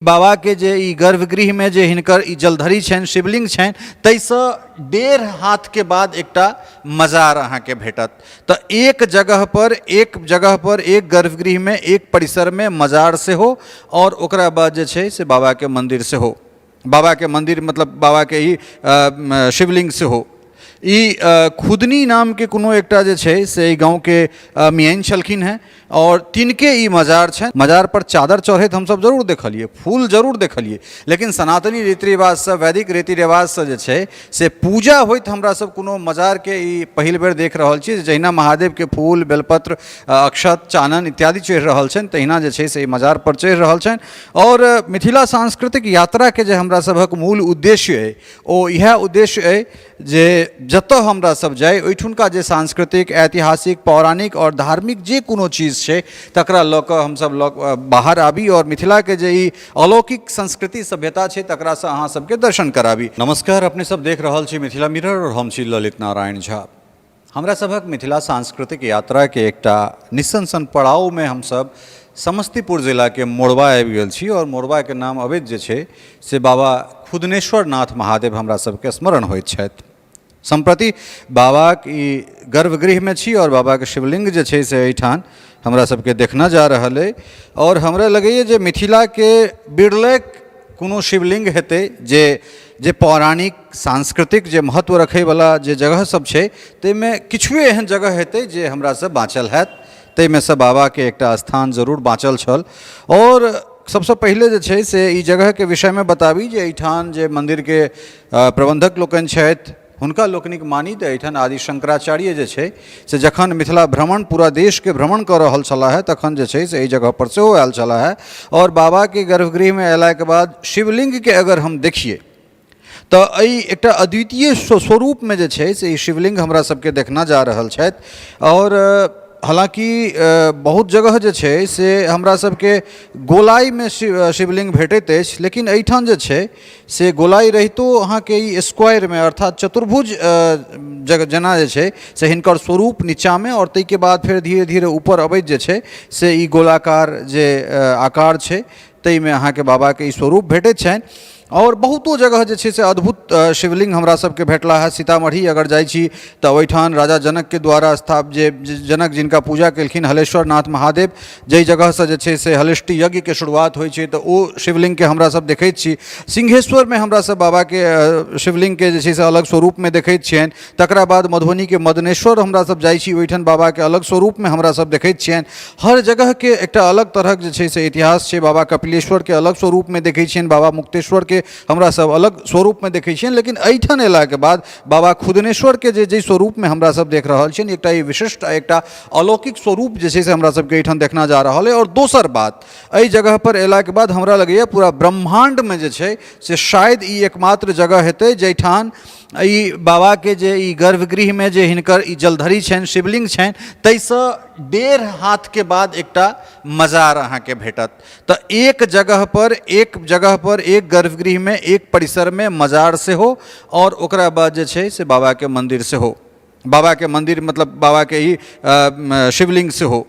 बाबा के जे ई गर्भगृह में जे हिनकर ई जलधरी छनि, शिवलिंग छनि, ताहिसँ 1.5 हाथ के बाद एकटा मजार अहाँके भेटत। तऽ एक जगह पर एक गर्भगृह में एक परिसर में मजार सेहो और ओकरा बाद जे छै से बाबा के मंदिर सेहो। बाबा के मंदिर मतलब बाबा के ई शिवलिंग सेहो। ई खुदनी नाम के कोनो एकटा जे छै से गाँव के मियाइन छलखिन हैं और तिनके ई मजार छनि। मजार पर चादर चढ़ैत हमसब जरूर देखलिए, फूल जरूर देखलिए, लेकिन सनातनी रीति रिवाज से, वैदिक रीति रिवाज से जे छै से पूजा होइत हमरा सब कोनो मजार के ई पहिल बेर देख रहल छी। जहिना महादेव के फूल, बेलपत्र, अक्षत, चानन इत्यादि चढ़ि रहल छनि, तहिना जे छै से ई मजार पर चढ़ि रहल छनि। और मिथिला सांस्कृतिक यात्रा के जे हमरा सभक मूल उद्देश्य अइ ओ इएह उद्देश्य अइ जे जतऽ हमरा सब जाय ओहिठुनका जे सांस्कृतिक, ऐतिहासिक, पौराणिक और धार्मिक जे कोनो चीज छै तकरा लऽ कऽ हमसब बाहर आबी और मिथिला के जे ई अलौकिक संस्कृति सभ्यता छै तकरा से अहाँ सबके दर्शन कराबी। नमस्कार, अपने सब देख रहल छी मिथिला मिरर और हम छी ललित नारायण झा। हमरा सभक मिथिला सांस्कृतिक यात्रा के एकटा निस्सन पड़ाव में हमसब समस्तीपुर जिला के मोरबा आबि गेल छी और मोरबा के नाम अबैत जे छै से बाबा खुदनेश्वर नाथ महादेव हमरा सबके स्मरण होइत छथि। संप्रति बाबा की गर्भगृह में छी और बाबा के शिवलिंग जे छै से एहिठाम हमरा सबके देखना जा रहल है। और हमरा लगैए जे मिथिला के बिरले कोनो शिवलिंग हेतै जे पौराणिक, सांस्कृतिक जे महत्व रखैवला जे जगह सब छै ताहिमे किछुए एहन जगह हेतै जे हमरा से बाँचल हैत। ताहिमे से बाबा के एकटा स्थान जरूर बाँचल छल। और सबसे पहले जे छै से ई जगह के विषय में बताबी जे एहिठाम जे मंदिर के प्रबंधक लोकनि छथि हुनका लोकनिक मानी तऽ एहिठाम आदि शंकराचार्य जे छै से जखन मिथिला भ्रमण पूरा देश के भ्रमण कऽ रहल छलाह है तखन जे छै से एहि जगह पर सेहो आयल छलाह है। और बाबा के गर्भगृह में अयला के बाद शिवलिंग के अगर हम देखिए तो एहि एकटा अद्वितीय स्वरूप में जे छै से ई शिवलिंग हमरा सबके देखना जा रहल छथि। और हालांकि बहुत जगह जे छै से हमरा सबके गोलाई में शिवलिंग भेटैत अछि, लेकिन एहिठाम जे छै से गोलाई रहितो अहाँके ई स्क्वायर में अर्थात चतुर्भुज जेना जे छै से हिनकर स्वरूप नीचा में और ताहिके बाद फिर धीरे धीरे ऊपर अबैत जे छै से ई गोलाकार जे आकार छै ताहिमे अहाँके बाबा के ई स्वरूप भेटैत छनि। और बहुतो जगह जे छै से अद्भुत शिवलिंग हमरा सबके भेटला है। सीतामढ़ी अगर जाइ छी तऽ ओहिठाम राजा जनक के द्वारा जे जनक जिनका पूजा केलखिन हलेश्वर नाथ महादेव, जहि जगह से जे छै से हलिष्टि यज्ञ के शुरुआत होइ छै तऽ ओ शिवलिंग के हमरा सब देखैत छी। सिंहेश्वर में हमरा सब बाबा के शिवलिंग के जे छै से अलग स्वरूप में देखैत छियनि। तकरा बाद मधुबनी के मदनेश्वर हमरा सब जाइ छी, ओहिठाम बाबा के अलग स्वरूप में हमरा सब देखैत छियनि। हर जगह के एकटा अलग तरह जे छै से इतिहास छै। बाबा कपिलेश्वर के अलग स्वरूप में देखै छियनि, बाबा मुक्तेश्वर के हमरा सब अलग स्वरूप में देखै छियनि, लेकिन एहिठाम अयला के बाद बाबा खुदनेश्वर के जे स्वरूप में हमरा सब देख रहल छियनि एकटा ई विशिष्ट एकटा अलौकिक स्वरूप जे छै से हमरा सबके एहिठाम देखना जा रहल है। और दोसर बात, एहि जगह पर अयला के बाद हमरा लगैए पूरा ब्रह्मांड में जे छै से शायद ई एकमात्र जगह हेतै जहिठाम ई बाबा के जे ई गर्भगृह में जे हिनकर ई जलधरी छनि, शिवलिंग छनि, ताहिसँ 1.5 हाथ के बाद एकटा मजार अहाँके भेटत। तऽ एक जगह पर एक गर्भगृह में एक परिसर में मजार सेहो और ओकरा बाद जे छै से बाबा के मंदिर सेहो। बाबा के मंदिर मतलब बाबा के ई शिवलिंग सेहो।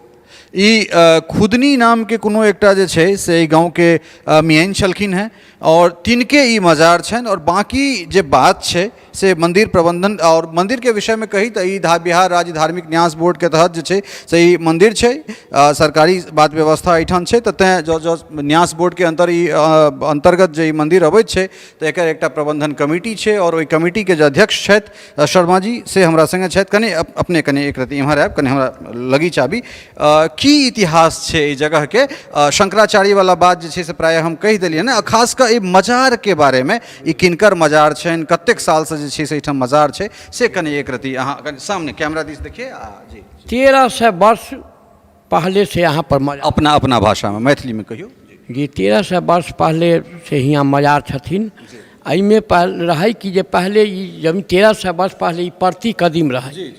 ई खुदनी नाम के कोनो एकटा जे छै से गाँव के मियाइन छलखिन हैं और तिनके ई मजार छनि। और बाकी जे बात छै से मंदिर प्रबंधन और मंदिर के विषय में कही तो ई बिहार राज्य धार्मिक न्यास बोर्ड के तहत जे छै से ई मंदिर छै, सरकारी बात व्यवस्था एहिठाम छै। तऽ तैँ जो न्यास बोर्ड के अंतर्गत जे ई मंदिर अबैत छै तऽ एकर एकटा प्रबंधन कमिटी छै और ओहि कमिटी के जे अध्यक्ष छथि शर्मा जी से हमरा संगे छथि। कनि अपने कनि एक रति इम्हर आयब, कनि हमरा लगी चाबी। की इतिहास छै एहि जगह के? शंकराचार्य वाला बात जे छै से प्रायः हम कहि देलियै ने। खास कऽ ई मजार के बारे में, ई किनकर मजार छनि, कतेक साल से जे छै से एहिठाम मजार छै से कनि एक रति अहाँ कनि सामने कैमरा दिस देखिए। जी 1300 वर्ष पहले से यहाँ पर अपना भाषा में मैथिली में कहियो जी 1300 वर्ष पहले से यहाँ मजार छथिन। एहिमे रहे कि जे पहले ई जब 1300 वर्ष पहले ई परती कदीम रहे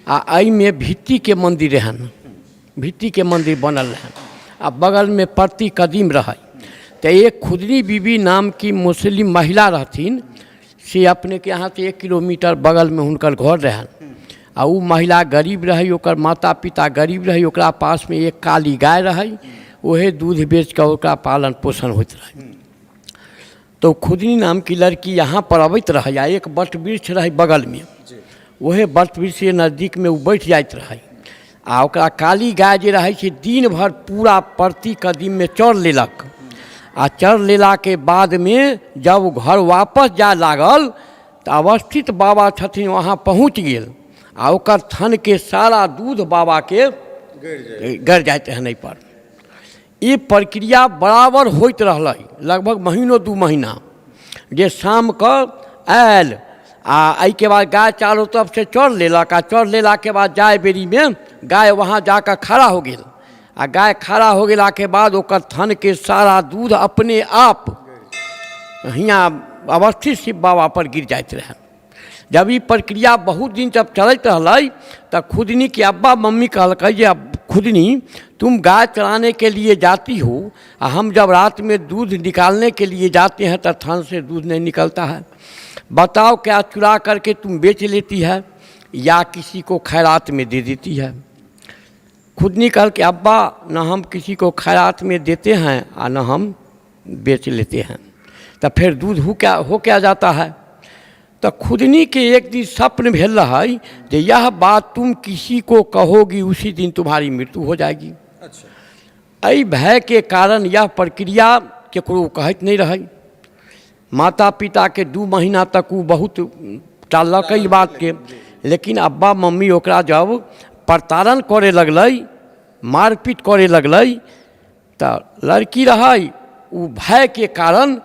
आ एहिमे भित्ती के मंदिर रहन, भित्ती के मंदिर बनल रहन आ बगल में परती कदीम रहे। तो एक खुदनी बीबी नाम की मुस्लिम महिला रहथिन, से अपने के यहाँ से 1 किलोमीटर बगल में हुनकर घर रहन। आ उ महिला गरीब रही, ओकर माता पिता गरीब रही, ओकरा पास में एक काली गाय रही। वही दूध बेच कर ओकरा पालन पोषण होते रहे। तो खुदनी नाम की लड़की यहाँ पर अबैत रहे आ एक बट वृक्ष रहे बगल में, वही बट वृक्ष के नज़दीक में वो बैठ जाइत रहे आ ओकरा काली गाय जे रहे से दिन भर पूरा प्रति कदीम में चर लेलक आ चर लेला के बाद में जब घर वापस जाए लागल तो अवस्थित बाबा छथिन वहाँ पहुँच गेल आ ओकर थन के सारा दूध बाबा के गर जाते हैं नहीं पर। ये प्रक्रिया बराबर होइत रहलै लगभग महीनों 2 महीना, जे शाम को आयल आ के बाद गाय चारों तरफ से चर लेलक आ चर लेला के बाद जाए बेरी में गाय वहाँ जाकर खड़ा हो गेल आ गाय खड़ा हो गेला के बाद ओकर थन के सारा दूध अपने आप हियाँ अवस्थित शिव बाबा पर गिर जाते रहे। जब ये प्रक्रिया बहुत दिन जब चलते रहलै तो खुदनी के अब्बा मम्मी कहलकै जे अब खुदनी तुम गाय चराने के लिए जाती हो, हम जब रात में दूध निकालने के लिए जाते हैं तो थन से दूध नहीं निकलता है, बताओ क्या चुरा करके तुम बेच लेती है या किसी को खैरात में दे देती है। खुदनी कहल कि अब्बा न हम किसी को खैरात में देते हैं और न हम बेच लेते हैं, तो फिर दूध हो क्या जाता है। तो खुदनी के एक दिन स्वप्न भेल रही कि यह बात तुम किसी को कहोगी उसी दिन तुम्हारी मृत्यु हो जाएगी। अच्छा। एहि भय के कारण यह प्रक्रिया केकरो कहत नहीं रही। माता पिता के 2 महीना तक वो बहुत टालक ई बात के, लेकिन अब्बा मम्मी ओकरा जब प्रताड़न करे लगलै, मारपीट करे लगलै, तो लड़की रही वो भय के कारण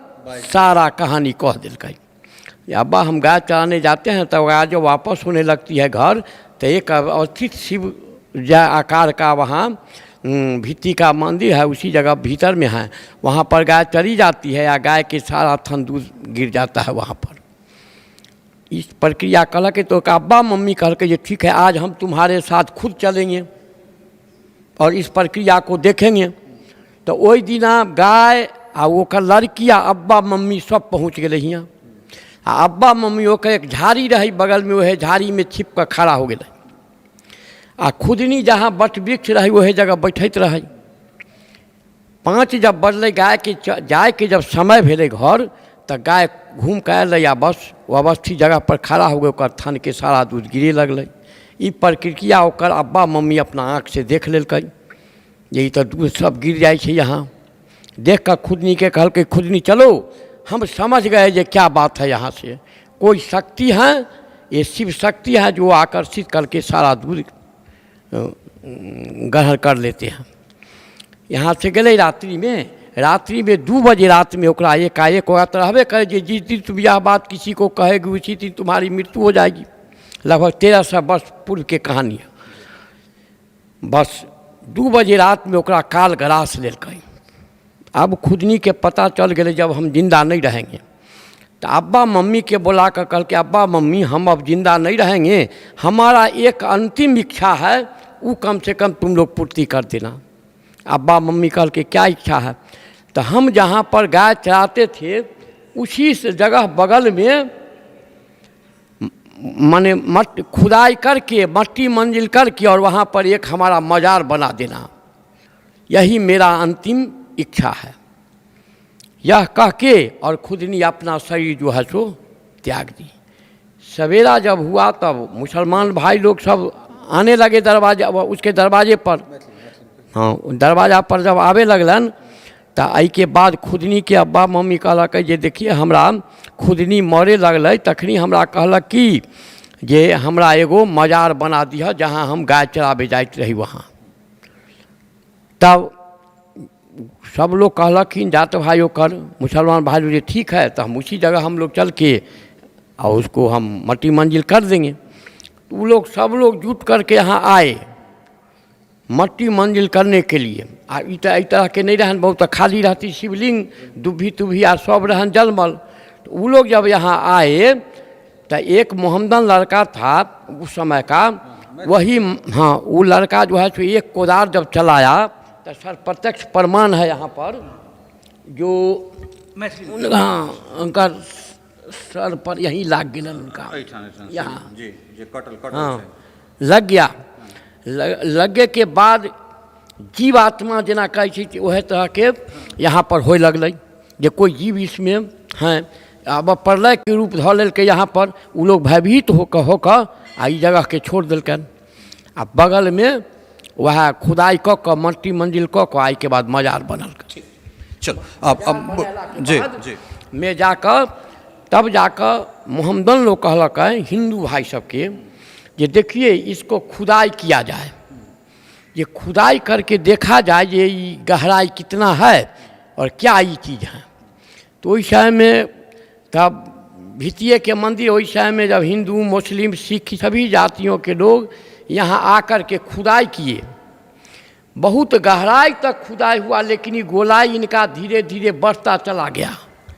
सारा कहानी कह दिलकै। अब्बा हम गाय चराने जाते हैं तो गाय जो वापस होने लगती है घर तो एक अवस्थित शिव आकार का वहाँ भित्ती का मंदिर है, उसी जगह भीतर में है, वहाँ पर गाय चरी जाती है या गाय के सारा थन दूध गिर जाता है वहाँ पर। इस प्रक्रिया कहल के तो अब्बा मम्मी कहल के ये ठीक है आज हम तुम्हारे साथ खुद चलेंगे और इस प्रक्रिया को देखेंगे। तो वही दिन गाय आ ओकर लड़किया अब्बा मम्मी सब पहुँच गए हियाँ आ अब्बा मम्मी ओकर एक झाड़ी रही बगल में, वह झाड़ी में छिप कर खड़ा हो गए आ खुदनी जहाँ बट वृक्ष रही वही जगह बैठत रही। 5 जब बजलै गाय के जाए के जब समय भेले घर तो गाय घूम के आयल आ बस वो अवस्थित जगह पर खड़ा हो गए, ओकर थन के सारा दूध गिरे लगलै। ई प्रक्रिया ओकर अब्बा मम्मी अपना आँख से देख लेलकै, यही तो दूध सब गिर जाए छे। यहाँ देख कर खुदनी के कहल के खुदनी चलो हम समझ गए जे क्या बात है, यहाँ से कोई शक्ति है, ये शिव शक्ति है जो आकर्षित करके सारा दूध ग्रहण कर लेते हैं। यहाँ से गए रात्रि में 2 बजे रात में ओकरा एकाएक होगा तो रहबे करे जे जिस दिन तुम यह बात किसी को कहेगी उसी दिन तुम्हारी मृत्यु हो जाएगी। लगभग 1300 वर्ष पूर्व के कहानी है। बस 2 बजे रात में ओकरा काल ग्रास लेलकै। अब खुदनी के पता चल गए जब हम जिंदा नहीं रहेंगे तो अब्बा मम्मी के बुला कर कल के अब्बा मम्मी हम अब जिंदा नहीं रहेंगे, हमारा एक अंतिम इच्छा है वो कम से कम तुम लोग पूर्ति कर देना। अब्बा मम्मी कल के क्या इच्छा है, तो हम जहाँ पर गाय चराते थे उसी से जगह बगल में माने खुदाई करके मट्टी मंजिल करके और वहाँ पर एक हमारा मजार बना देना, यही मेरा अंतिम इच्छा है। यह कह के और खुदनी अपना शरीर जो है सो त्याग दी। सवेरा जब हुआ तब मुसलमान भाई लोग सब आने लगे दरवाजा उसके दरवाजे पर। हाँ दरवाजा पर जब आवे लगलन तो आई के बाद खुदनी के अब्बा मम्मी कहलक जे देखिए हमरा खुदनी मरे लगल तखनी हमरा कहलक कि जे हमरा एगो मजार बना दिया जहाँ हम गाय चराबे जाइत रही वहाँ। तब सब लोग कहलखिन जात भाई ओकर मुसलमान भाई लोग ठीक है तो हम उसी जगह हम लोग चल के और उसको हम मट्टी मंजिल कर देंगे। वो लोग सब लोग जुट करके यहाँ आए मट्टी मंजिल करने के लिए। आ इस तरह के नहीं रहन, बहुत खाली रहती शिवलिंग दुभी तुभी आ सब रहन जलमल। तो वो लोग जब यहाँ आए तो एक मोहम्मदन लड़का था उस समय का, वही हाँ वो लड़का जो है सो एक कोदार जब चलाया तो सर प्रत्यक्ष प्रमाण है यहाँ पर जो हाँ उनका सर पर यहीं लाग गया उनका यहाँ हाँ लग गया। लगे के बाद जीवात्मा जेना कहै छै ओहे तरहके यहाँ पर होय लगलै जे कोई जीव इसमें हैं। अब प्रलय के रूप धऽ लेलकै यहाँ पर, उ लोग भयभीत होकर आ ई जगह के छोड़ देलकनि। आ बगल में वह खुदाई कऽ कऽ मट्टी मंजिल कऽ कऽ आई के बाद मजार बनल। चलो अब जी जी में जाकर तब जाकर मोहम्मदन लोग कहलक है हिंदू भाई सबके ये देखिए इसको खुदाई किया जाए, ये खुदाई करके देखा जाए ये गहराई कितना है और क्या ये चीज़ है। तो उस समय में तब भितिये के मंदिर, उस समय में जब हिंदू मुस्लिम सिख सभी जातियों के लोग यहाँ आकर के खुदाई किए, बहुत गहराई तक खुदाई हुआ, लेकिन ये गोलाई इनका धीरे धीरे बढ़ता चला गया।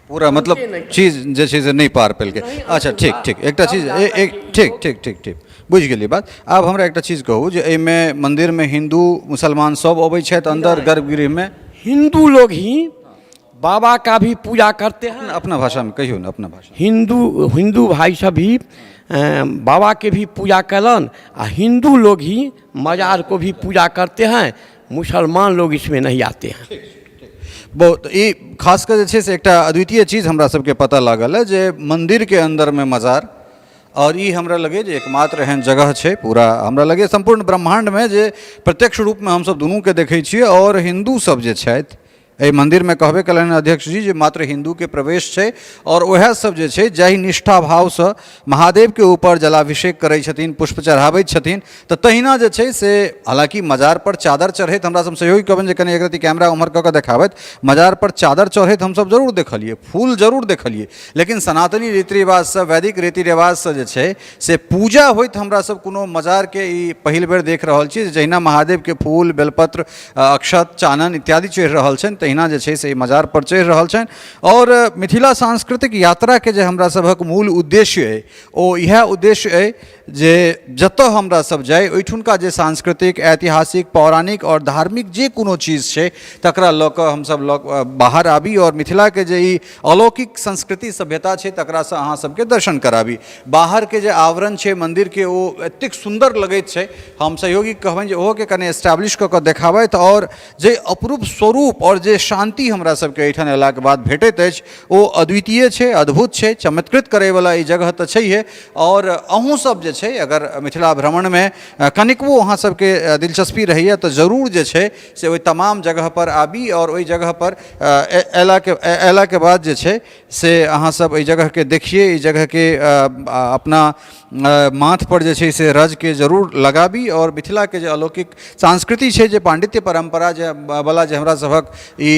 पूरा मतलब चीज जे छै से नहीं पार पेल के। अच्छा ठीक ठीक एकटा चीज एक ठीक ठीक ठीक ठीक बुझ गेलिए बात। आब हमरा एकटा चीज कहू जे एहिमे मंदिर में हिंदू मुसलमान सब अबै छथि अंदर गर्भगृह में? हिंदू लोग ही बाबा का भी पूजा करते हैं। अपना भाषा में कहियो ना, अपना भाषा। हिंदू भाई सब भी बाबा के भी पूजा कलन, आ हिंदू लोग ही मजार को भी पूजा करते हैं, मुसलमान लोग इसमें नहीं आते हैं। बहुत ई खासकर जे छै से एकटा अद्वितीय चीज हमरा सबके पता लागल है जे मंदिर के अंदर में मजार, और ई हमरा लगे जे एकमात्र एहन जगह छै पूरा हमरा लगे संपूर्ण ब्रह्मांड में जे प्रत्यक्ष रूप में हम सब दुनू के देखै छियै। और हिंदू सब जे छथि एहि मंदिर में कहबे कलन अध्यक्ष जी जे मात्र हिंदू के प्रवेश छै, और वह सब जे छै जाहि निष्ठा भाव से महादेव के ऊपर जलाभिषेक करै छथिन, पुष्प चढ़ाबैत छथिन, तऽ तहिना जे छै से हालांकि मजार पर चादर चढ़ैत हमरा सब सहयोगी कहबनि जे कनि एक रति कैमरा उम्हर कऽ कऽ देखाबैत, मजार पर चादर चढ़ैत हम सब जरूर देखलिए, फूल जरूर देखलिए, लेकिन सनातनी रीति रिवाज से, वैदिक रीति रिवाज से जे छै से पूजा होइत हमरा सब कोनो मजार के ई पहिल बेर देख रहल छी। जहिना महादेव के फूल बेलपत्र अक्षत चानन इत्यादि चढ़ि रहल छनि, तहिना जे छै से मजार पर चढ़ि रहल छनि। और मिथिला सांस्कृतिक यात्रा के जे हमरा सभक मूल उद्देश्य है ओ इएह उद्देश्य है जे जतऽ हमरा सब जाय ओहिठुनका जे सांस्कृतिक ऐतिहासिक पौराणिक और धार्मिक जे कोनो चीज छै तकरा लऽ कऽ हमसब बाहर आबी, और मिथिला के जे ई अलौकिक संस्कृति सभ्यता छै तकरा से अहाँ सबके दर्शन कराबी। बाहर के जे आवरण छै मंदिर के ओ एतेक सुंदर लगैत छै, हम सहयोगी कहबनि जे ओहो के कने एस्टैब्लिश कऽ कऽ देखाबैत, और जे अपूर्व स्वरूप और जे शांति हमरा सबके एहिठाम अयलाके बाद भेटैत अछि ओ अद्वितीय छै, अद्भुत छै, चमत्कृत करैवला ई जगह तऽ छैहे। और अहूँ सब जे छै अगर मिथिला भ्रमण में कनिकबो अहाँ सबके दिलचस्पी रहैए तऽ जरूर जे छै से ओहि तमाम जगह पर आबी, और ओहि जगह पर अयला के बाद जे छै से अहाँ सब एहि जगह के देखिए, ई जगह के अपना माथ पर जे छै से रज के जरूर लगाबी। और मिथिला के जे अलौकिक संस्कृति छै, जे पांडित्य परंपरा जे वाला जे हमरा सभक ई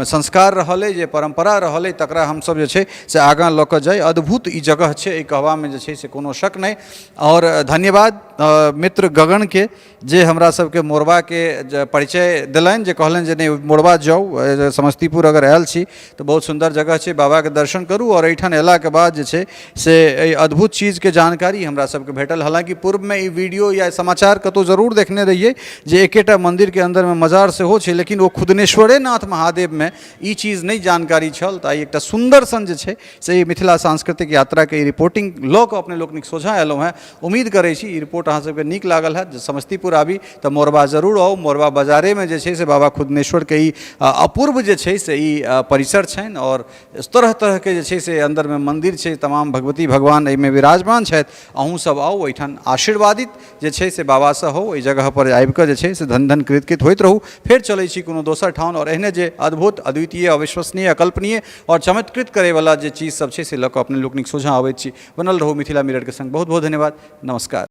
संस्कार रहल है, जे परंपरा रहल है, तकरा हम सब जे छै से आगाँ लऽ कऽ जाय। अद्भुत ई जगह छै, ई कहबा में जे छै से कोनो शक नहीं। और धन्यवाद मित्र गगन के जे हमरा सबके मोरबा के परिचय दिलनि, जे कहलनि जे नहीं मोरबा जाउ, समस्तीपुर अगर आयल छी तो बहुत सुंदर जगह छै, बाबा के दर्शन करू। और एहिठाम अयला के बाद जे छै से एहि अद्भुत चीज के जानकारी हमरा सबके भेटल। हालांकि पूर्व में ई वीडियो या समाचार कतौ जरूर देखने रहिए जे एकेटा मंदिर के अंदर में मजार सेहो छै, लेकिन ओ खुदनेश्वरे नाथ महादेव में ई चीज नहीं जानकारी छल। तऽ एकटा सुंदर सन जे छै से ई मिथिला सांस्कृतिक यात्रा के रिपोर्टिंग लऽ कऽ अपने लोकनिक सोझा एलहुँ हैं। उम्मीद करै छी ई रिपोर्ट अहाँ सबके नीक लागल है। समस्तीपुर आबी तऽ मोरबा जरूर आउ, मोरबा बाजारे में जे छै से बाबा खुदनेश्वर के ई अपूर्व जे छै से ई परिसर छनि, और तरह तरह के जे छै से अंदर में मंदिर छै, तमाम भगवती भगवान एहिमे विराजमान छथि। अहूँ सब आउ, ओहिठाम आशीर्वादित जे छै से बाबा से हो, एहि जगह पर आबि कऽ जे छै से धन धन कृतकृत होइत रहू। फेर चलै छी कोनो दोसर ठाम, और एहने जे अद्भुत अद्वितीय अविश्वसनीय अकल्पनीय और चमत्कृत करे वाला जे चीज सब छै से लऽ कऽ अपने लोकनिक सोझा अबैत छी। बनल रहू मिथिला मिरर के संग। बहुत बहुत धन्यवाद, नमस्कार।